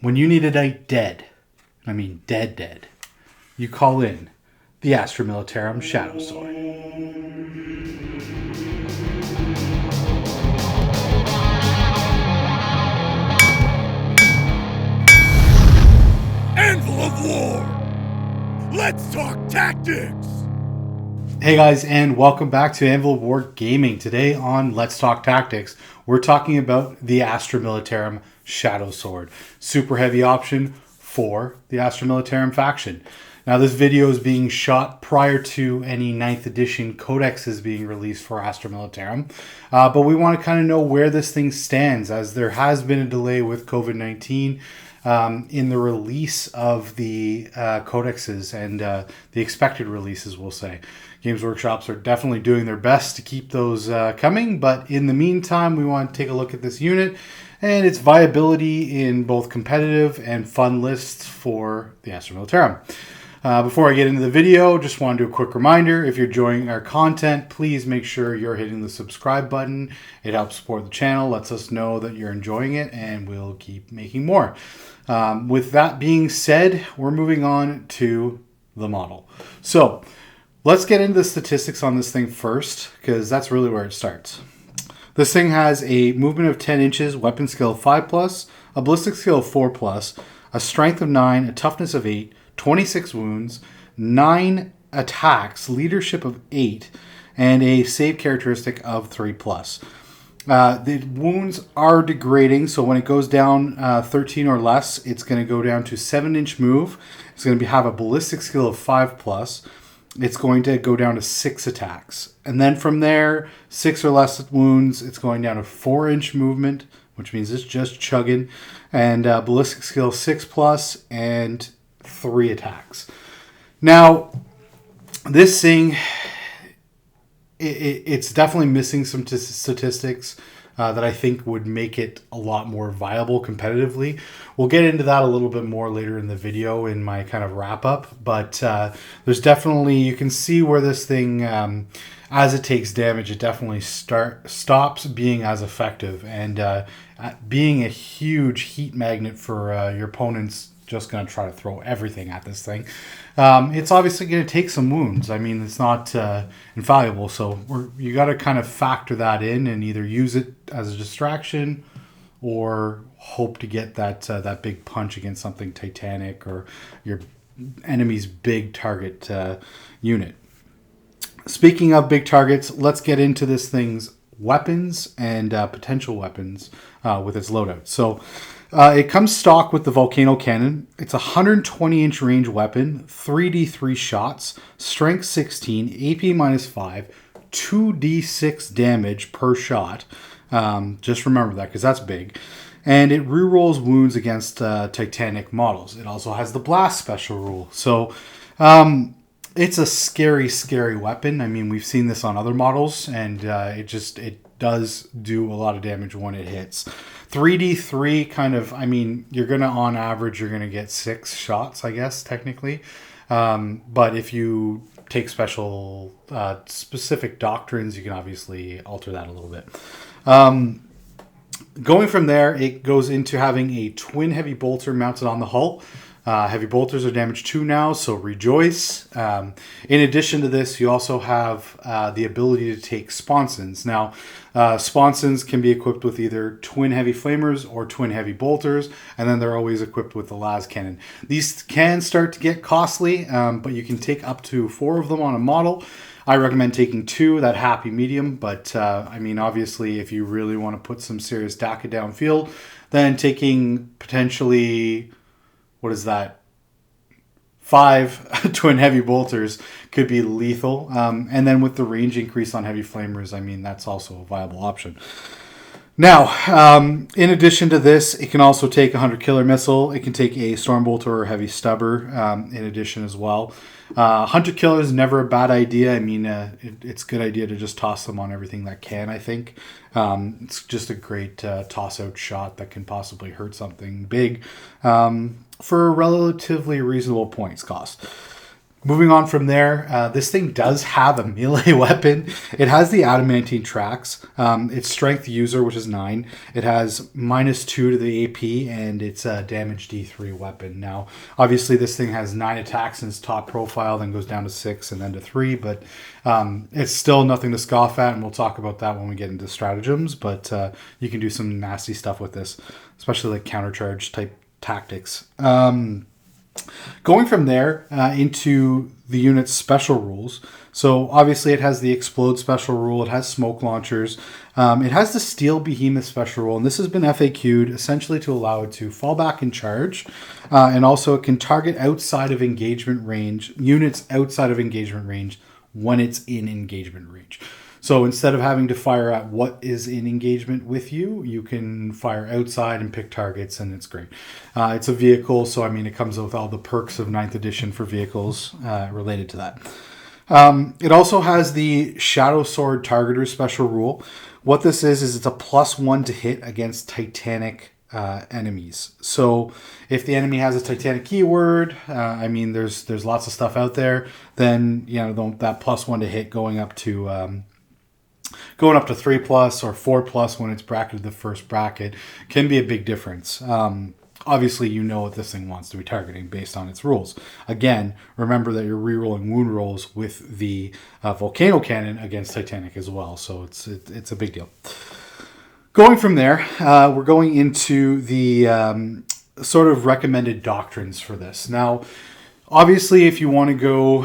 When you need a knight dead, I mean dead, you call in the Astra Militarum Shadowsword. Anvil of War! Let's talk tactics! Hey guys, and welcome back to Anvil of War Gaming. Today on Let's Talk Tactics, we're talking about the Astra Militarum Shadowsword. Super heavy option for the Astra Militarum faction. Now this video is being shot prior to any 9th edition codexes being released for Astra Militarum. But we want to kind of know where this thing stands, as there has been a delay with COVID-19 in the release of the codexes and the expected releases, we'll say. Games Workshops are definitely doing their best to keep those coming, but in the meantime, we want to take a look at this unit and its viability in both competitive and fun lists for the Astra Militarum. Before I get into the video, just want to do a quick reminder. If you're enjoying our content, please make sure you're hitting the subscribe button. It helps support the channel, lets us know that you're enjoying it, and we'll keep making more. With that being said, we're moving on to the model. So let's get into the statistics on this thing first, because that's really where it starts. This thing has a movement of 10 inches, weapon skill 5+, a ballistic skill 4+, a strength of 9, a toughness of 8, 26 wounds, 9 attacks, leadership of 8, and a save characteristic of 3+. The wounds are degrading, so when it goes down 13 or less, it's going to go down to 7-inch move. It's going to have a ballistic skill of 5+. It's going to go down to 6 attacks. And then from there, 6 or less wounds, it's going down to 4-inch movement, which means it's just chugging, and ballistic skill 6+, and 3 attacks. Now, this thing, it's definitely missing some statistics that I think would make it a lot more viable competitively. We'll get into that a little bit more later in the video in my kind of wrap up, but there's definitely, you can see where this thing, as it takes damage, it definitely stops being as effective, and being a huge heat magnet for your opponents just going to try to throw everything at this thing. It's obviously going to take some wounds. I mean, it's not infallible, so you got to kind of factor that in and either use it as a distraction or hope to get that big punch against something titanic or your enemy's big target unit. Speaking of big targets, let's get into this thing's weapons and potential weapons with its loadout. So it comes stock with the Volcano Cannon. It's a 120-inch range weapon, 3d3 shots, strength 16, AP -5, 2d6 damage per shot. Just remember that, because that's big. And it rerolls wounds against Titanic models. It also has the blast special rule. So it's a scary, scary weapon. I mean, we've seen this on other models, and it does do a lot of damage when it hits. 3d3 kind of, I mean, you're going to, on average, you're going to get 6 shots, I guess, technically. But if you take special, specific doctrines, you can obviously alter that a little bit. Going from there, it goes into having a twin heavy bolter mounted on the hull. Heavy bolters are damage 2 now, so rejoice. In addition to this, you also have the ability to take sponsons. Now, sponsons can be equipped with either twin heavy flamers or twin heavy bolters, and then they're always equipped with the las cannon. These can start to get costly, but you can take up to 4 of them on a model. I recommend taking 2, that happy medium, but I mean, obviously, if you really want to put some serious DACA downfield, then taking potentially, what is that, 5 twin heavy bolters could be lethal. And then with the range increase on heavy flamers, I mean, that's also a viable option. Now, in addition to this, it can also take a 100 killer missile. It can take a storm bolter or heavy stubber in addition as well. 100 killer is never a bad idea. I mean, it's a good idea to just toss them on everything that can, I think. It's just a great toss-out shot that can possibly hurt something big for a relatively reasonable points cost. Moving on from there, this thing does have a melee weapon. It has the adamantine tracks. It's strength user, which is 9. It has -2 to the AP, and it's a damage D3 weapon. Now, obviously, this thing has 9 attacks in its top profile, then goes down to 6 and then to 3. But it's still nothing to scoff at, and we'll talk about that when we get into stratagems. But you can do some nasty stuff with this, especially like countercharge type tactics. Going from there into the unit's special rules. So obviously it has the explode special rule. It has smoke launchers. It has the steel behemoth special rule. And this has been FAQ'd essentially to allow it to fall back and charge. And also it can target outside of engagement range, units outside of engagement range when it's in engagement range. So instead of having to fire at what is in engagement with you, you can fire outside and pick targets, and it's great. It's a vehicle, so I mean, it comes with all the perks of 9th edition for vehicles related to that. It also has the Shadowsword Targeter special rule. What this is it's a +1 to hit against Titanic enemies. So if the enemy has a Titanic keyword, I mean, there's lots of stuff out there, then, you know, that +1 to hit going up to 3+ or 4+ when it's bracketed the first bracket can be a big difference. Obviously, you know what this thing wants to be targeting based on its rules. Again, remember that you're rerolling wound rolls with the Volcano Cannon against Titanic as well, so it's a big deal. Going from there, we're going into the sort of recommended doctrines for this. Now, obviously, if you want to go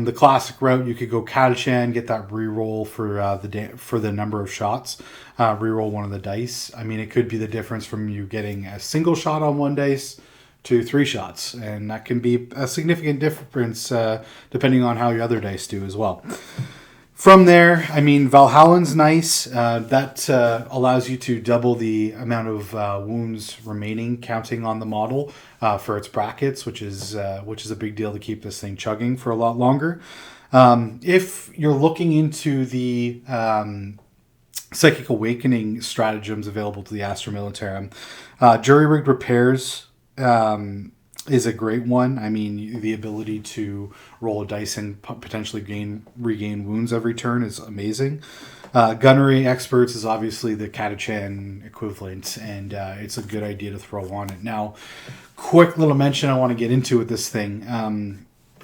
the classic route, you could go Catachan, get that reroll for the number of shots. Reroll one of the dice. I mean, it could be the difference from you getting a single shot on one dice to 3 shots, and that can be a significant difference depending on how your other dice do as well. From there, I mean, Valhallan's nice. That allows you to double the amount of wounds remaining, counting on the model for its brackets, which is a big deal to keep this thing chugging for a lot longer. If you're looking into the Psychic Awakening stratagems available to the Astra Militarum, Jury-Rigged Repairs is a great one. I mean, the ability to roll a dice and potentially regain wounds every turn is amazing. Gunnery Experts is obviously the Catachan equivalent, and it's a good idea to throw on it. Now, quick little mention I want to get into with this thing.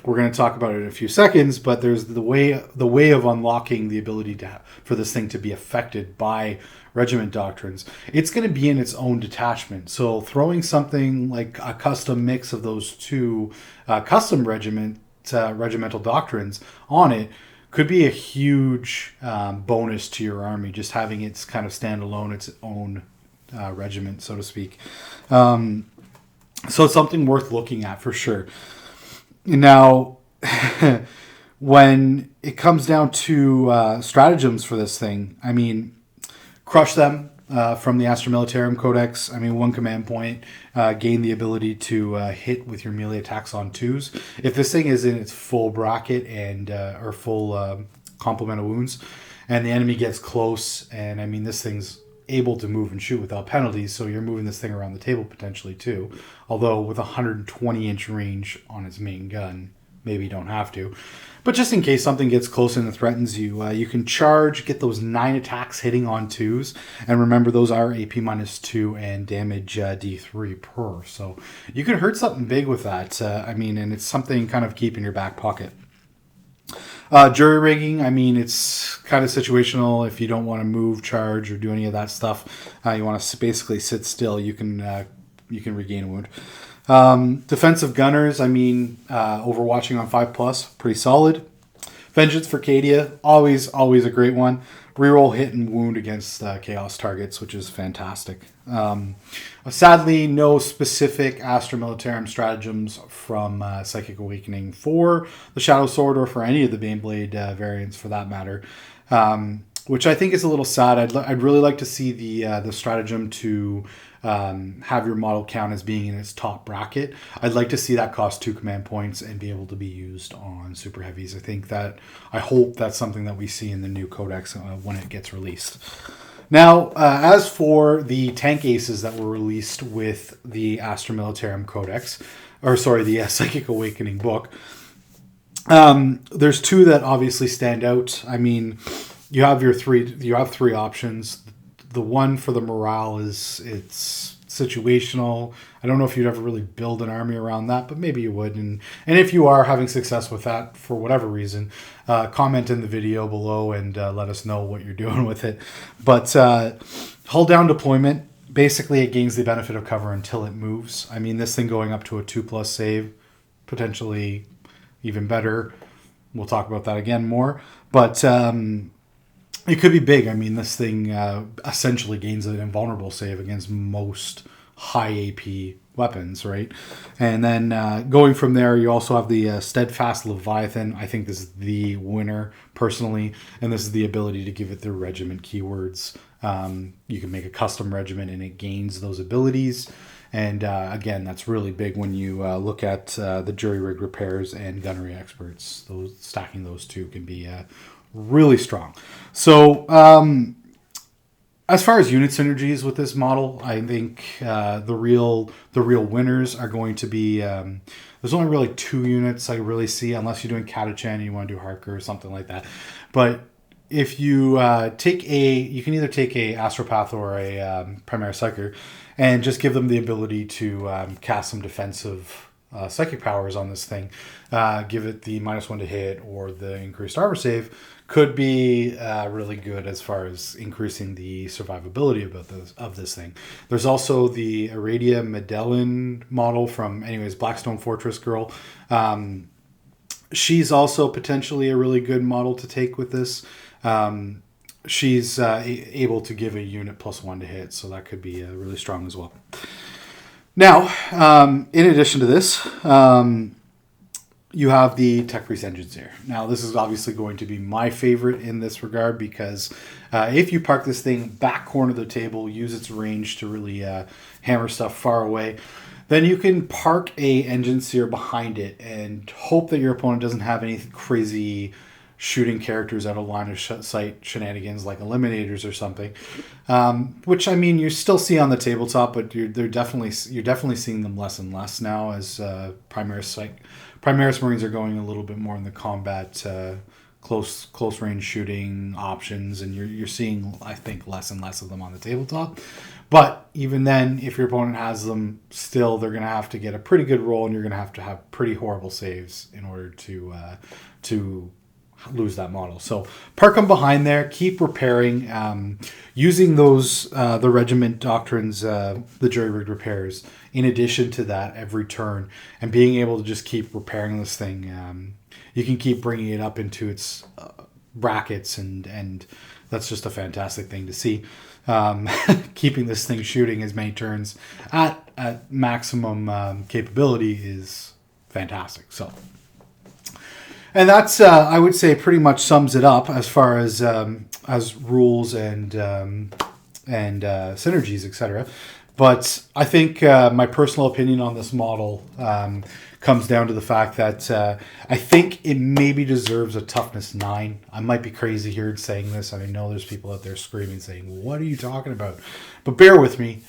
We're going to talk about it in a few seconds, but there's the way of unlocking the ability for this thing to be affected by regiment doctrines. It's going to be in its own detachment. So throwing something like a custom mix of those two custom regimental doctrines on it could be a huge bonus to your army, just having it kind of stand alone, its own regiment, so to speak. So it's something worth looking at for sure. Now, when it comes down to stratagems for this thing, I mean, crush them from the Astra Militarum Codex. I mean, 1 command point, gain the ability to hit with your melee attacks on 2s. If this thing is in its full bracket and or full complement of wounds, and the enemy gets close, and I mean, this thing's able to move and shoot without penalties, so you're moving this thing around the table potentially too. Although with 120-inch range on its main gun, maybe you don't have to. But just in case something gets close and threatens you, you can charge, get those 9 attacks hitting on 2s, and remember those are AP -2 and damage D3 per. So you can hurt something big with that. I mean, and it's something kind of keep in your back pocket. Jury rigging, I mean, it's kind of situational. If you don't want to move, charge, or do any of that stuff, you want to basically sit still, you can regain a wound. Defensive gunners, I mean, overwatching on 5+, pretty solid. Vengeance for Cadia, always a great one. Reroll hit and wound against chaos targets, which is fantastic. Sadly, no specific Astra Militarum stratagems from Psychic Awakening for the Shadowsword or for any of the Baneblade variants for that matter, which I think is a little sad. I'd really like to see the stratagem to have your model count as being in its top bracket. I'd like to see that cost 2 command points and be able to be used on super heavies. I hope that's something that we see in the new codex when it gets released. Now, as for the tank aces that were released with the Astra Militarum Codex, the Psychic Awakening book, There's two that obviously stand out. I mean, you have three options. The one for the morale it's situational. I don't know if you'd ever really build an army around that, but maybe you would. And if you are having success with that for whatever reason, comment in the video below and let us know what you're doing with it. But hull down deployment, basically it gains the benefit of cover until it moves. I mean, this thing going up to a 2+ save, potentially even better. We'll talk about that again more. But it could be big. I mean, this thing essentially gains an invulnerable save against most high AP weapons, right? And then going from there, you also have the Steadfast Leviathan. I think this is the winner, personally. And this is the ability to give it the regiment keywords. You can make a custom regiment and it gains those abilities. And again, that's really big when you look at the jury-rigged repairs and gunnery experts. Stacking those two can be really strong. So as far as unit synergies with this model, I think the real winners are going to be. There's only really 2 units I really see, unless you're doing Catachan and you want to do Harker or something like that. But if you you can either take a Astropath or a Primaris Psyker, and just give them the ability to cast some defensive psychic powers on this thing. Give it the -1 to hit or the increased armor save. Could be really good as far as increasing the survivability of this thing. There's also the Aradia Medellin model from, Blackstone Fortress Girl. She's also potentially a really good model to take with this. She's able to give a unit +1 to hit, so that could be really strong as well. Now, in addition to this, you have the Tech Priest engines here. Now, this is obviously going to be my favorite in this regard because if you park this thing back corner of the table, use its range to really hammer stuff far away, then you can park a engine seer behind it and hope that your opponent doesn't have any crazy shooting characters out of line of sight shenanigans like eliminators or something, which I mean you still see on the tabletop, but you're definitely seeing them less and less now as Primaris Marines are going a little bit more in the combat close range shooting options, and you're seeing, I think, less and less of them on the tabletop. But even then, if your opponent has them, still they're going to have to get a pretty good roll, and you're going to have pretty horrible saves in order to lose that model. So park them behind there, keep repairing, using those the regiment doctrines, the jury-rigged repairs in addition to that every turn, and being able to just keep repairing this thing. You can keep bringing it up into its brackets, and that's just a fantastic thing to see. Keeping this thing shooting as many turns at maximum capability is fantastic. So, and that's I would say pretty much sums it up as far as rules and synergies, etc. But I think my personal opinion on this model comes down to the fact that I think it maybe deserves a toughness 9. I might be crazy here saying this. I know there's people out there screaming, saying, "What are you talking about?" But bear with me.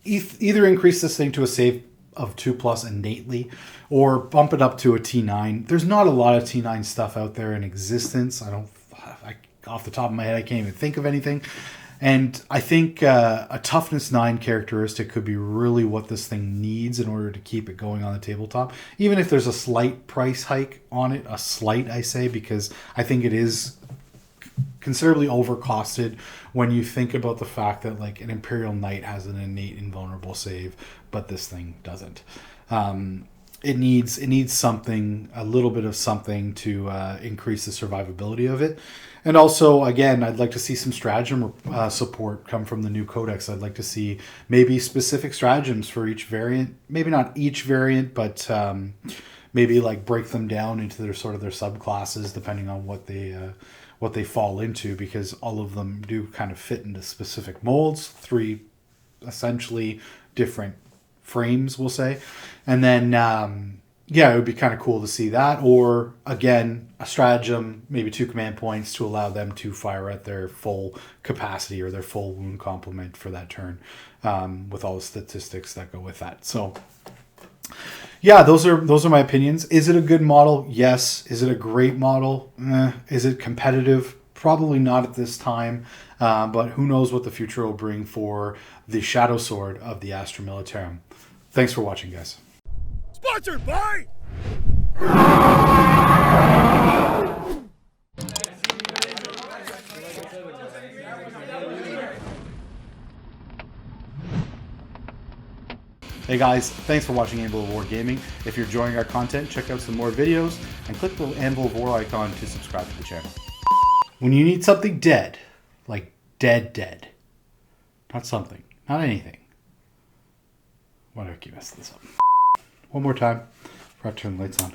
Either increase this thing to a save of 2+ innately, or bump it up to a T9. There's not a lot of T9 stuff out there in existence. Off the top of my head, I can't even think of anything. And I think a toughness 9 characteristic could be really what this thing needs in order to keep it going on the tabletop. Even if there's a slight price hike on it, a slight, I say, because I think it is considerably overcosted when you think about the fact that like an Imperial Knight has an innate invulnerable save, but this thing doesn't. It needs something, a little bit of something to increase the survivability of it. And also, again, I'd like to see some stratagem support come from the new codex. I'd like to see maybe specific stratagems for each variant. Maybe not each variant, but maybe like break them down into their subclasses depending on what they fall into, because all of them do kind of fit into specific molds. 3 essentially different frames, we'll say. And then it would be kind of cool to see that, or again a stratagem, maybe 2 command points to allow them to fire at their full capacity or their full wound complement for that turn, with all the statistics that go with that. So Yeah, those are my opinions. Is it a good model? Yes. Is it a great model? Is it competitive? Probably not at this time. But who knows what the future will bring for the Shadowsword of the Astra Militarum. Thanks for watching, guys. Sponsored by... Hey guys, thanks for watching Anvil of War Gaming. If you're enjoying our content, check out some more videos and click the Anvil of War icon to subscribe to the channel. When you need something dead, like dead. Not something, not anything. Why do I keep messing this up? One more time. Forgot to turn the lights on.